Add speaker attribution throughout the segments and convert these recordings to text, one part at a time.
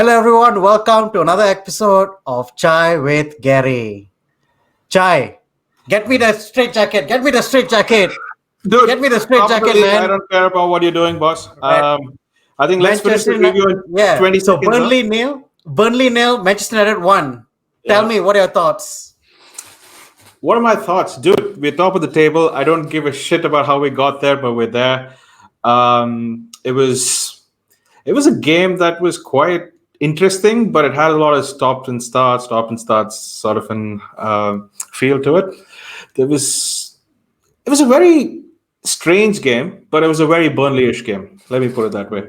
Speaker 1: Hello, everyone. Welcome to another episode of Chai with Gary. Chai, get me the straight jacket. Get me the straight jacket.
Speaker 2: Dude,
Speaker 1: Get me the straight
Speaker 2: top of the
Speaker 1: jacket,
Speaker 2: league, I
Speaker 1: man.
Speaker 2: don't care about what you're doing, boss.
Speaker 1: Right.
Speaker 2: I think let's finish the
Speaker 1: Manchester
Speaker 2: review
Speaker 1: United.
Speaker 2: in
Speaker 1: Yeah.
Speaker 2: 20
Speaker 1: So
Speaker 2: seconds.
Speaker 1: Burnley nil. Burnley nil. Manchester United won. Tell
Speaker 2: Yeah.
Speaker 1: me, what are your thoughts?
Speaker 2: What are my thoughts? Dude, we're top of the table. I don't give a shit about how we got there, but we're there. It was a game that was quite interesting, but it had a lot of stop and starts sort of an feel to it. It was a very strange game, but it was a very Burnley-ish game. Let me put it that way.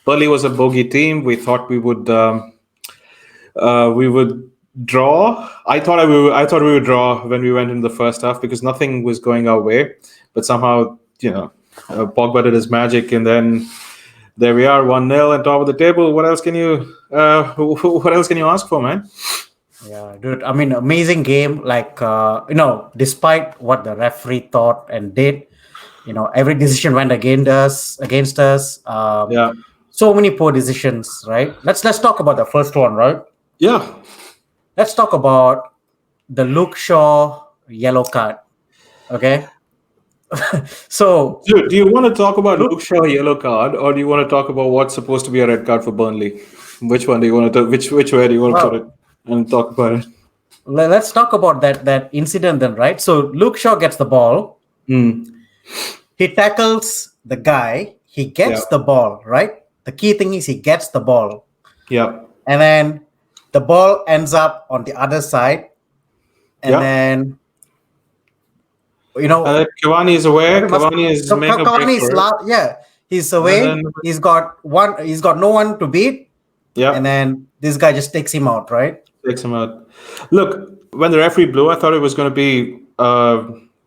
Speaker 2: Burnley was a bogey team. We thought we would draw. I thought we would draw when we went into the first half because nothing was going our way. But somehow, Pogba did his magic, and then there we are, 1-0 on top of the table. What else can you ask for, man?
Speaker 1: Yeah, dude. I mean, amazing game. Despite what the referee thought and did, every decision went against us.
Speaker 2: Yeah,
Speaker 1: So many poor decisions, right? Let's talk about the first one, right?
Speaker 2: yeah.
Speaker 1: Let's talk about the Luke Shaw yellow card. Okay. So
Speaker 2: Dude, do you want to talk about Luke Shaw yellow card, or do you want to talk about what's supposed to be a red card for Burnley? Which one do you want to? Which way do you want to put it and talk about it?
Speaker 1: let's talk about that incident then, right? So Luke Shaw gets the ball. He tackles the guy. He gets the ball, right? The key thing is he gets the ball.
Speaker 2: Yeah.
Speaker 1: And then the ball ends up on the other side. And then,
Speaker 2: Cavani is aware. Cavani is making a break for it.
Speaker 1: He's away.
Speaker 2: And then-
Speaker 1: He's got no one to beat.
Speaker 2: Yeah.
Speaker 1: And then this guy just takes him out, right?
Speaker 2: Takes him out. Look, when the referee blew, I thought it was going to be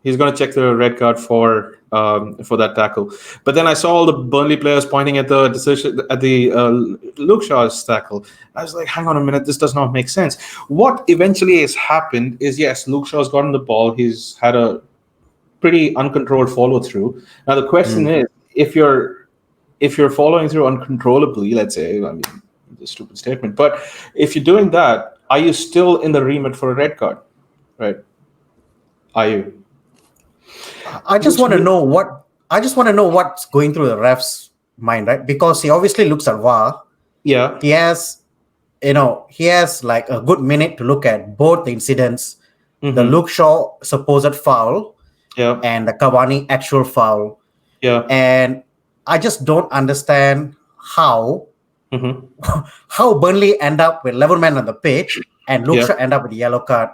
Speaker 2: he's going to check the red card for that tackle. But then I saw all the Burnley players pointing at the decision at the Luke Shaw's tackle. I was like, hang on a minute, this does not make sense. What eventually has happened is, yes, Luke Shaw's gotten the ball. He's had a pretty uncontrolled follow through. Now the question is, if you're following through uncontrollably, let's say, I mean, it's a stupid statement, but if you're doing that, are you still in the remit for a red card? Right? Are you?
Speaker 1: I just want to know what's going through the ref's mind, right? Because he obviously looks at VAR.
Speaker 2: Yeah.
Speaker 1: He has like a good minute to look at both the incidents, the Luke Shaw supposed foul, and the Cavani actual foul.
Speaker 2: Yeah.
Speaker 1: And I just don't understand how Burnley end up with 11 men on the pitch and Luke Shaw end up with a yellow card.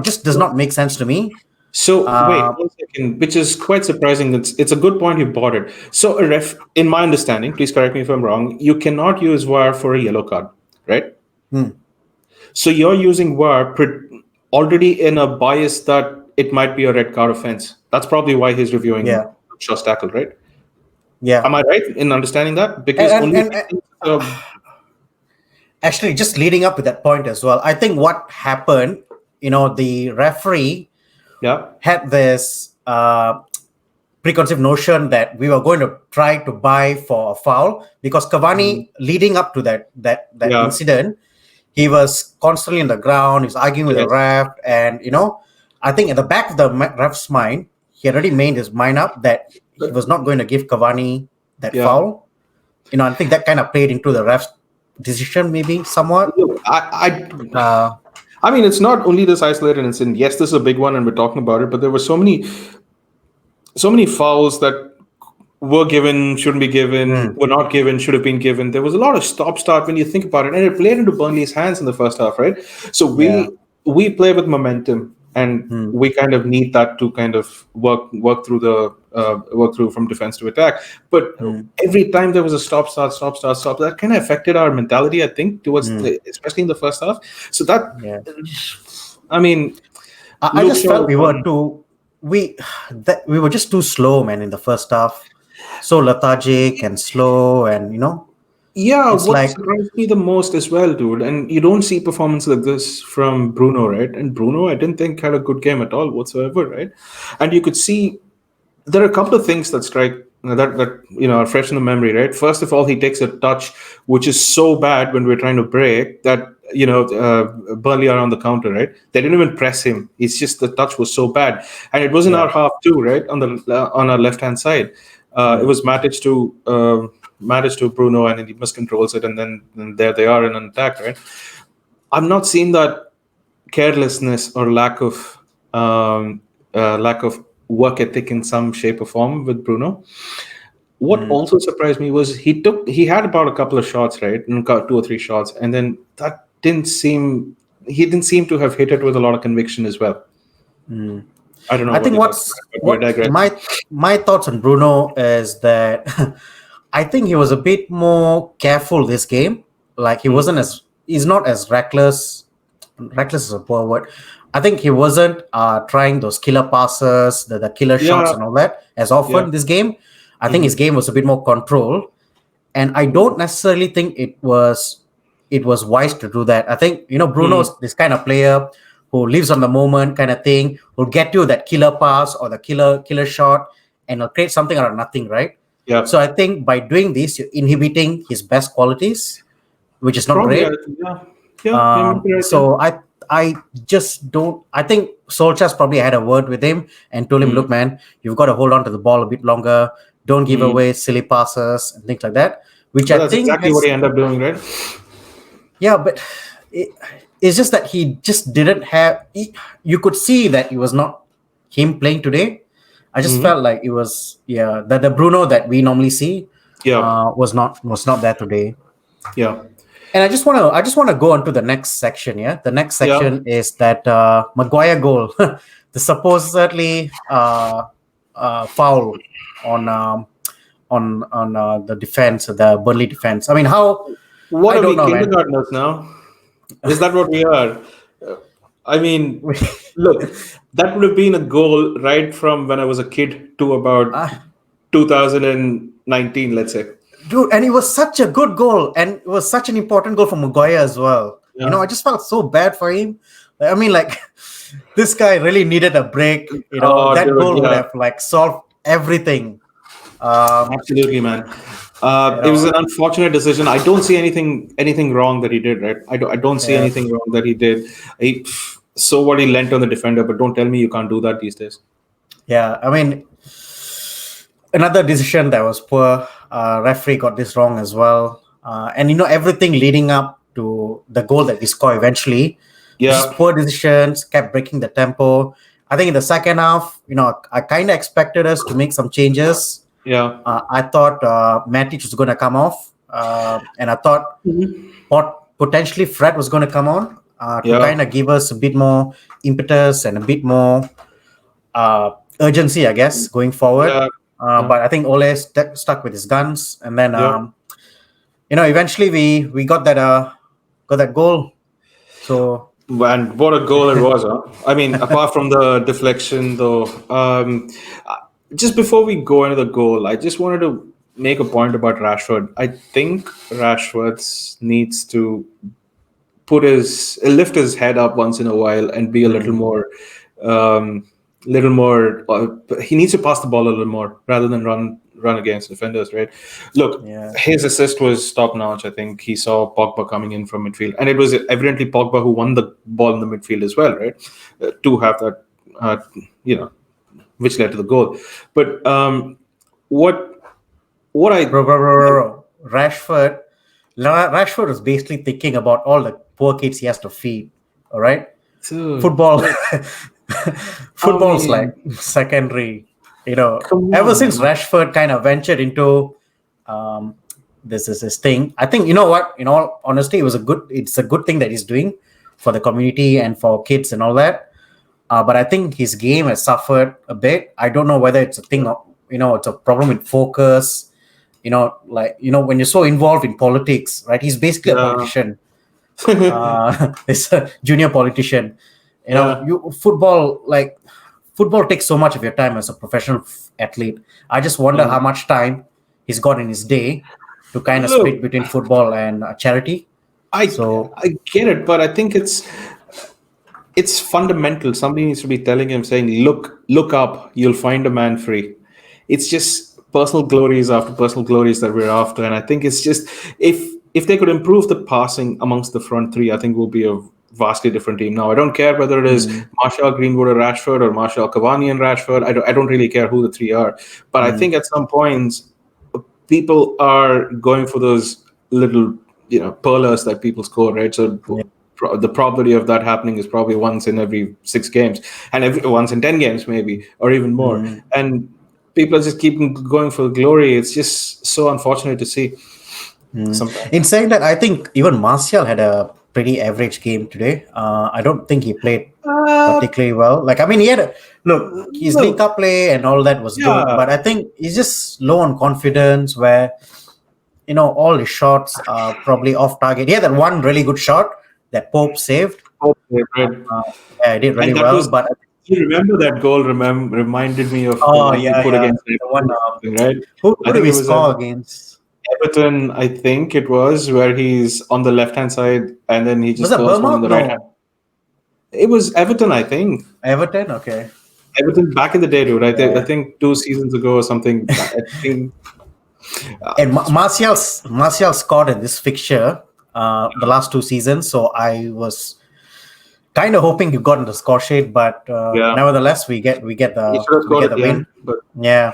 Speaker 1: Just does not make sense to me.
Speaker 2: So wait 1 second, which is quite surprising. It's a good point you brought it. So a ref, in my understanding, please correct me if I'm wrong, you cannot use VAR for a yellow card, right? So you're using VAR already in a bias that it might be a red card offense. That's probably why he's reviewing Shaw's tackle, right?
Speaker 1: Yeah.
Speaker 2: Am I right in understanding that? Because
Speaker 1: actually, just leading up to that point as well, I think what happened, the referee had this preconceived notion that we were going to try to buy for a foul because Cavani, leading up to that incident, he was constantly on the ground. He was arguing with the ref, and I think at the back of the ref's mind, he already made his mind up that he was not going to give Cavani that foul. I think that kind of played into the ref's decision, maybe somewhat.
Speaker 2: Look, I mean, it's not only this isolated incident. Yes, this is a big one, and we're talking about it. But there were so many fouls that were given, shouldn't be given, were not given, should have been given. There was a lot of stop-start when you think about it, and it played into Burnley's hands in the first half, right? So we play with momentum, and we kind of need that to kind of work through from defense to attack. But every time there was a stop, that kind of affected our mentality, I think, towards especially in the first half. So that, I mean,
Speaker 1: I just felt we were just too slow, man, in the first half. So lethargic and slow, and
Speaker 2: Yeah,
Speaker 1: It's
Speaker 2: what
Speaker 1: like-
Speaker 2: surprised me the most as well, dude, and you don't see performance like this from Bruno, right? And Bruno, I didn't think had a good game at all whatsoever, right? And you could see there are a couple of things that strike that fresh in the memory, right? First of all, he takes a touch which is so bad when we're trying to break that Burnley are on the counter, right? They didn't even press him. It's just the touch was so bad, and it was in our half too, right? On our left hand side, it was Matic to Bruno, and he miscontrols it, and there they are in an attack, right? I'm not seeing that carelessness or lack of work ethic in some shape or form with Bruno. What also surprised me was he had about a couple of shots, right, and got 2 or 3 shots, and then he didn't seem to have hit it with a lot of conviction as well. I don't know.
Speaker 1: I think my thoughts on Bruno is that I think he was a bit more careful this game. Like he's not as reckless. Reckless is a poor word. I think he wasn't trying those killer passes, the killer shots and all that as often this game. I think his game was a bit more controlled, and I don't necessarily think it was wise to do that. I think Bruno's this kind of player who lives on the moment, kind of thing, will get you that killer pass or the killer shot, and will create something out of nothing, right?
Speaker 2: Yeah.
Speaker 1: So I think by doing this, you're inhibiting his best qualities, which is not great. So I just don't. I think Solskjaer's probably had a word with him and told him, "Look, man, you've got to hold on to the ball a bit longer. Don't give away silly passes and things like that." Which I think
Speaker 2: exactly what he ended up doing, right?
Speaker 1: Yeah, but it's just that he just didn't have. You could see that it was not him playing today. I just felt like it was that the Bruno that we normally see was not there today.
Speaker 2: Yeah.
Speaker 1: And I just want to go on to the next section. Yeah, the next section is that Maguire goal, the supposedly foul on the defense, the Burnley defense. I mean, how?
Speaker 2: What are we, kindergartners now? Is that what we are? I mean, look, that would have been a goal right from when I was a kid to about 2019, let's say.
Speaker 1: Dude, and it was such a good goal, and it was such an important goal for Maguire as well. I just felt so bad for him. I mean, like, this guy really needed a break. That goal would have solved everything.
Speaker 2: Absolutely, man. It was an unfortunate decision. I don't see anything wrong that he did, right? I don't see anything wrong that he did. He saw what he lent on the defender, but don't tell me you can't do that these days.
Speaker 1: Yeah, I mean, another decision that was poor. Referee got this wrong as well. And everything leading up to the goal that we score eventually. Just poor decisions, kept breaking the tempo. I think in the second half, I kind of expected us to make some changes.
Speaker 2: Yeah.
Speaker 1: I thought Matic was going to come off, and I thought potentially Fred was going to come on to kind of give us a bit more impetus and a bit more urgency, I guess, going forward. But I think Ole stuck with his guns, and then eventually we got that goal. So,
Speaker 2: and what a goal it was! Huh? I mean, apart from the deflection, though. Just before we go into the goal, I just wanted to make a point about Rashford. I think Rashford needs to lift his head up once in a while and be a little more. He needs to pass the ball a little more rather than run against defenders, right? Look, his assist was top notch. I think he saw Pogba coming in from midfield, and it was evidently Pogba who won the ball in the midfield as well, right? To have that, which led to the goal. But
Speaker 1: Rashford was basically thinking about all the poor kids he has to feed. All right, football is like secondary. Ever since Rashford kind of ventured into this thing, I think what. In all honesty, it's a good thing that he's doing for the community and for kids and all that. But I think his game has suffered a bit. I don't know whether it's a thing of, it's a problem with focus. When you're so involved in politics, right? He's basically a politician. He's a junior politician. Football takes so much of your time as a professional athlete. I just wonder how much time he's got in his day to kind of split between football and charity.
Speaker 2: I get it, but I think it's fundamental. Somebody needs to be telling him, saying, look up, you'll find a man free. It's just personal glories after personal glories that we're after, and I think it's just if they could improve the passing amongst the front three, I think we'll be a vastly different team. Now, I don't care whether it is Martial, Greenwood, or Rashford, or Martial, Cavani, and Rashford. I don't really care who the three are, but I think at some points people are going for those little pearlers that people score, right? So the probability of that happening is probably once in every 6 games, and once in 10 games maybe, or even more. And people are just keeping going for glory. It's just so unfortunate to see.
Speaker 1: In saying that, I think even Martial had a pretty average game today. I don't think he played particularly well. Like, I mean, his League Cup play and all that was good, but I think he's just low on confidence where, all his shots are probably off target. He had that one really good shot that Pope saved. Yeah, he did really well. But
Speaker 2: you remember that goal? Reminded me of
Speaker 1: the
Speaker 2: one he put against
Speaker 1: Everton,
Speaker 2: right?
Speaker 1: Who did we score against?
Speaker 2: Everton, I think it was, where he's on the left-hand side and then he just goes on the right hand. It was Everton, I think.
Speaker 1: Everton, okay.
Speaker 2: Everton back in the day, dude. I think 2 seasons ago or something. I think.
Speaker 1: And Martial scored in this fixture the last 2 seasons, so I was kind of hoping he got in the score sheet, but nevertheless, we get the win. Yeah.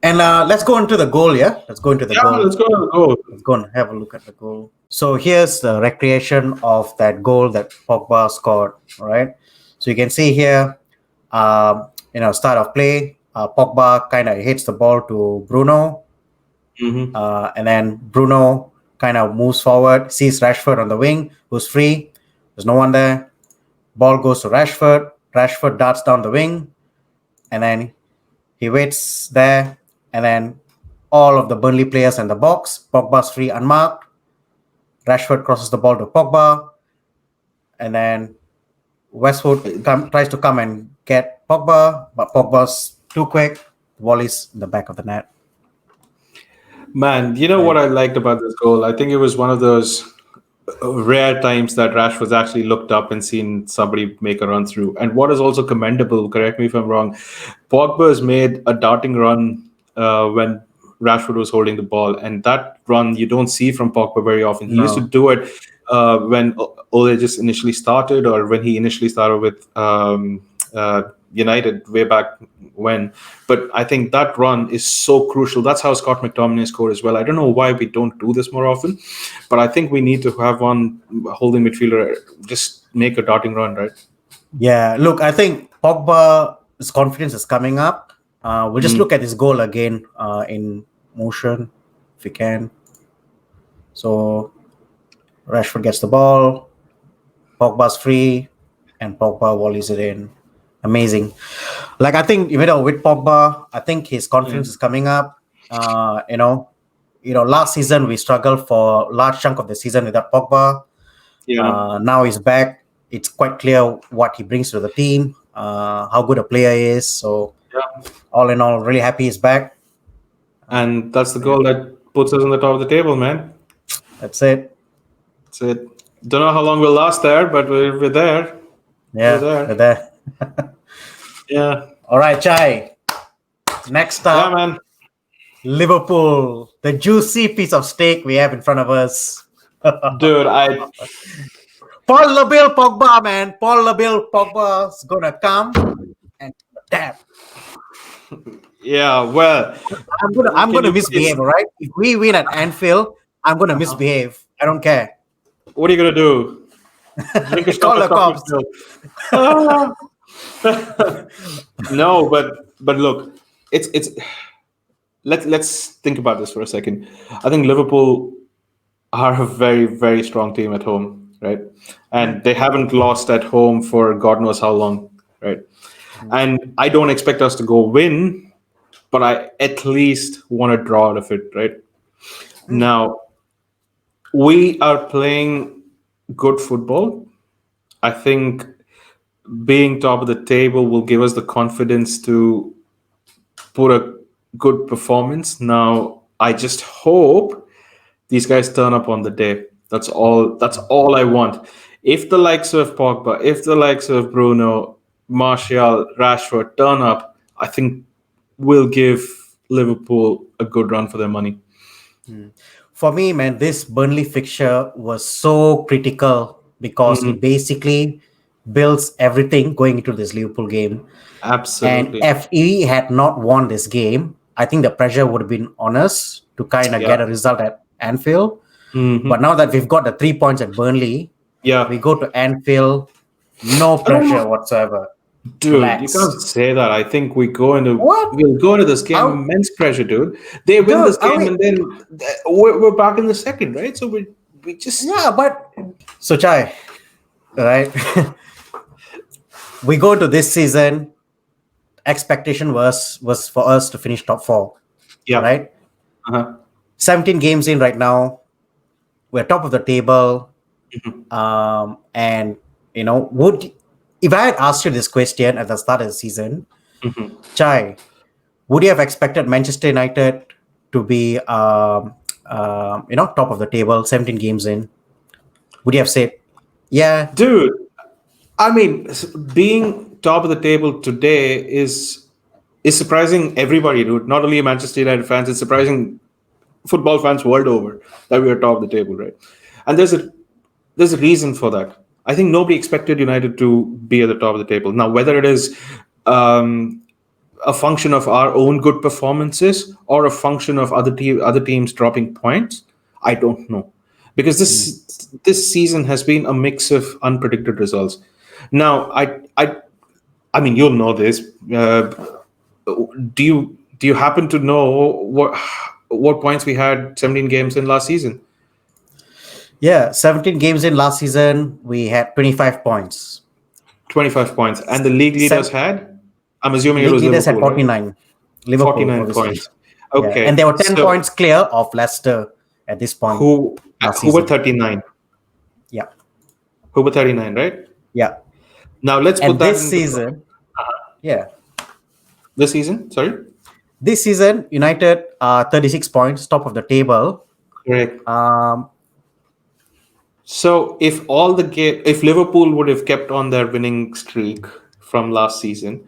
Speaker 1: And let's go into the goal, yeah? Let's go into the goal.
Speaker 2: Let's go to the goal.
Speaker 1: Let's go and have a look at the goal. So here's the recreation of that goal that Pogba scored, right? So you can see here, start of play, Pogba kind of hits the ball to Bruno. And then Bruno kind of moves forward, sees Rashford on the wing, who's free. There's no one there. Ball goes to Rashford. Rashford darts down the wing, and then he waits there. And then all of the Burnley players in the box. Pogba's free, unmarked. Rashford crosses the ball to Pogba. And then Westwood tries to come and get Pogba, but Pogba's too quick. The ball is in the back of the net.
Speaker 2: Man, you know what I liked about this goal? I think it was one of those rare times that Rashford's actually looked up and seen somebody make a run through. And what is also commendable, correct me if I'm wrong, Pogba has made a darting run when Rashford was holding the ball, and that run you don't see from Pogba very often. He used to do it when Ole just initially started, or when he initially started with United way back when. But I think that run is so crucial. That's how Scott McTominay scored as well. I don't know why we don't do this more often, but I think we need to have one holding midfielder just make a darting run, right?
Speaker 1: Yeah, look, I think Pogba's confidence is coming up. We'll just look at this goal again in motion, if we can. So Rashford gets the ball, Pogba's free, and Pogba volleys it in. Amazing. Like, I think, with Pogba, I think his confidence is coming up. Last season we struggled for a large chunk of the season without Pogba. Now he's back. It's quite clear what he brings to the team, how good a player he is. So all in all, really happy he's back.
Speaker 2: And that's the goal that puts us on the top of the table, man.
Speaker 1: That's it.
Speaker 2: Don't know how long we'll last there, but we're there.
Speaker 1: Yeah, we're there.
Speaker 2: Yeah.
Speaker 1: All right, Chai. Next up,
Speaker 2: man.
Speaker 1: Liverpool, the juicy piece of steak we have in front of us.
Speaker 2: Dude,
Speaker 1: Paul Labille Pogba, man. Paul Labille Pogba's gonna come and tap.
Speaker 2: Yeah, well,
Speaker 1: I'm gonna misbehave, all right? If we win at Anfield, I'm gonna misbehave. I don't care.
Speaker 2: What are you gonna do?
Speaker 1: Call the cops.
Speaker 2: No, but look, it's let's think about this for a second. I think Liverpool are a very, very strong team at home, right? And they haven't lost at home for God knows how long, right? And I don't expect us to go win, but I at least want to draw out of it, right? Now, we are playing good football. I think being top of the table will give us the confidence to put a good performance. Now, I just hope these guys turn up on the day. That's all I want. If the likes of Pogba, if the likes of Bruno, Martial, Rashford turn up, I think we'll give Liverpool a good run for their money.
Speaker 1: For me, man, this Burnley fixture was so critical because it basically builds everything going into this Liverpool game. And
Speaker 2: Absolutely.
Speaker 1: if we had not won this game, I think the pressure would have been on us to kind of
Speaker 2: Yeah.
Speaker 1: get a result at Anfield.
Speaker 2: Mhm.
Speaker 1: But now that we've got the 3 points at Burnley,
Speaker 2: Yeah.
Speaker 1: we go to Anfield, no pressure whatsoever.
Speaker 2: Dude,
Speaker 1: Relax.
Speaker 2: you can't say that. I think we'll go into this game
Speaker 1: How-
Speaker 2: immense pressure, dude. They win
Speaker 1: Dude,
Speaker 2: this game and then we're back in the second, right? So we just
Speaker 1: Yeah, but so Chai, right? We go to this season. Expectation was for us to finish top 4.
Speaker 2: yeah.
Speaker 1: Right?
Speaker 2: Uh-huh.
Speaker 1: 17 games in right now. We're top of the table. And if I had asked you this question at the start of the season, Chai, would you have expected Manchester United to be top of the table 17 games in? Would you have said, yeah,
Speaker 2: Dude, I mean, being top of the table today is surprising everybody, dude. Not only Manchester United fans, it's surprising football fans world over that we are top of the table, right? And there's a reason for that. I think nobody expected United to be at the top of the table. Now, whether it is a function of our own good performances or a function of other teams dropping points, I don't know, because this season has been a mix of unpredicted results. Now, I mean, you'll know this. Do you happen to know what points we had 17 games in last season?
Speaker 1: Yeah, 17 games in last season, we had 25 points.
Speaker 2: 25 points. And the league leaders had? I'm assuming it was
Speaker 1: leaders
Speaker 2: Liverpool,
Speaker 1: had 49.
Speaker 2: right?
Speaker 1: Liverpool,
Speaker 2: 49
Speaker 1: obviously.
Speaker 2: points. Okay.
Speaker 1: Yeah. And they were 10 points clear of Leicester at this point.
Speaker 2: Who were 39?
Speaker 1: Yeah.
Speaker 2: Who were 39, right?
Speaker 1: Yeah.
Speaker 2: Now let's put that
Speaker 1: this season. Yeah.
Speaker 2: This season? Sorry?
Speaker 1: This season, United are 36 points, top of the table.
Speaker 2: Correct. So if if Liverpool would have kept on their winning streak from last season,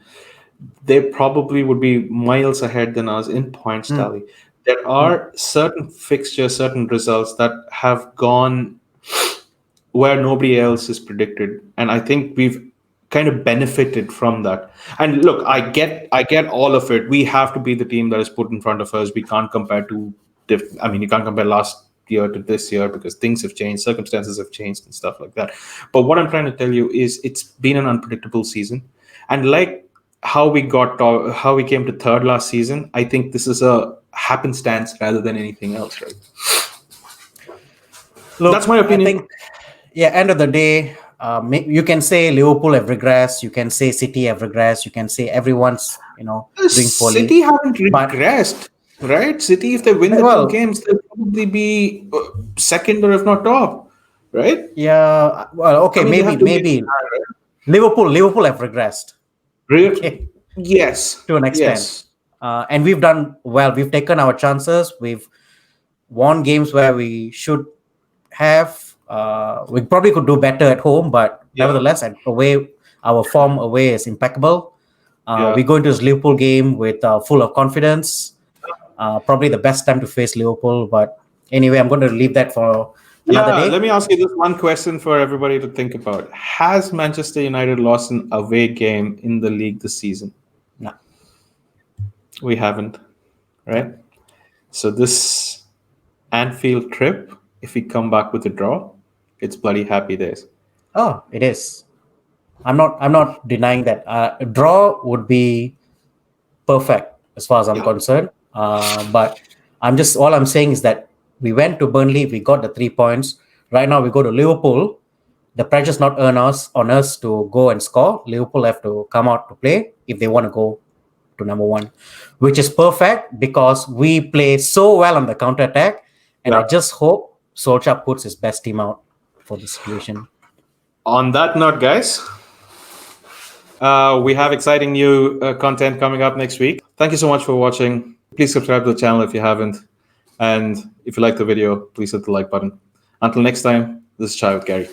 Speaker 2: they probably would be miles ahead than us in points tally. There are certain fixtures, certain results that have gone where nobody else is predicted, and I think we've kind of benefited from that. And look, I get all of it. We have to be the team that is put in front of us. We can't compare you can't compare last year to this year because things have changed, circumstances have changed and stuff like that. But what I'm trying to tell you is it's been an unpredictable season, and like how we came to third last season, I think this is a happenstance rather than anything else, right?
Speaker 1: Look,
Speaker 2: that's my opinion.
Speaker 1: I think, end of the day, you can say Liverpool have regressed, you can say City have regressed, you can say everyone's doing poorly.
Speaker 2: City haven't regressed, right? City, if they win the 2 games, they'll probably be second or if not top, right?
Speaker 1: Yeah, well, okay, maybe Liverpool have regressed.
Speaker 2: Okay. Yes,
Speaker 1: to an extent.
Speaker 2: Yes.
Speaker 1: And we've done well. We've taken our chances. We've won games where we should have. We probably could do better at home, but nevertheless, our form away is impeccable. We go into this Liverpool game with full of confidence. Probably the best time to face Liverpool. But anyway, I'm going to leave that for another day.
Speaker 2: Let me ask you this one question for everybody to think about. Has Manchester United lost an away game in the league this season?
Speaker 1: No.
Speaker 2: We haven't, right? So this Anfield trip, if we come back with a draw, it's bloody happy days.
Speaker 1: Oh, it is. I'm not denying that. A draw would be perfect as far as I'm concerned. But all I'm saying is that we went to Burnley, we got the 3 points. Right now we go to Liverpool. The pressure's not on us to go and score. Liverpool have to come out to play if they want to go to number 1, which is perfect because we play so well on the counter-attack. And I just hope Solskjaer puts his best team out for the situation.
Speaker 2: On that note, guys, we have exciting new content coming up next week. Thank you so much for watching. Please subscribe to the channel if you haven't. And if you like the video, please hit the like button. Until next time, this is Chai with Gary.